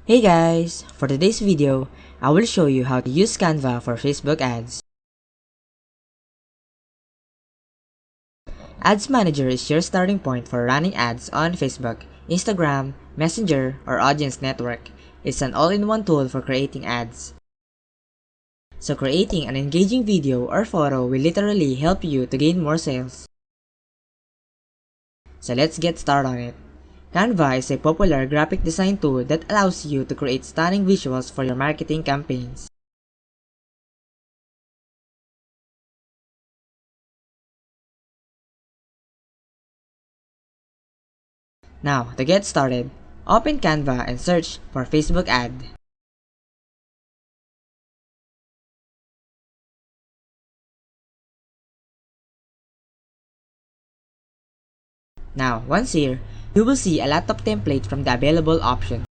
Hey guys! For today's video, I will show you how to use Canva for Facebook ads. Ads Manager is your starting point for running ads on Facebook, Instagram, Messenger, or Audience Network. It's an all-in-one tool for creating ads. So creating an engaging video or photo will literally help you to gain more sales. So let's get started on it. Canva is a popular graphic design tool that allows you to create stunning visuals for your marketing campaigns. Now, to get started, open Canva and search for Facebook ad. Now, once here, you will see a lot of templates from the available options.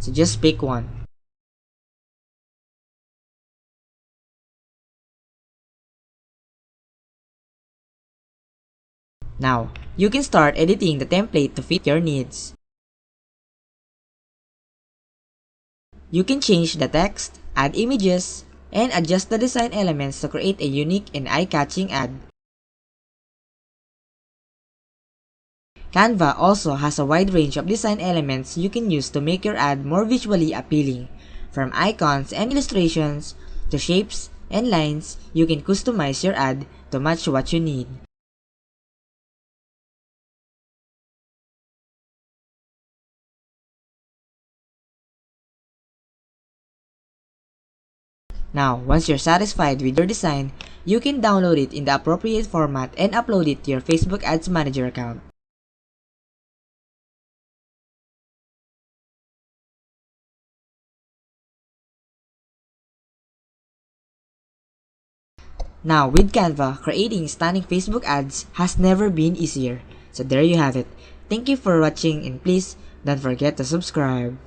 So just pick one. Now, you can start editing the template to fit your needs. You can change the text, add images, and adjust the design elements to create a unique and eye-catching ad. Canva also has a wide range of design elements you can use to make your ad more visually appealing. From icons and illustrations to shapes and lines, you can customize your ad to match what you need. Now, once you're satisfied with your design, you can download it in the appropriate format and upload it to your Facebook Ads Manager account. Now, with Canva, creating stunning Facebook ads has never been easier. So there you have it. Thank you for watching and please don't forget to subscribe.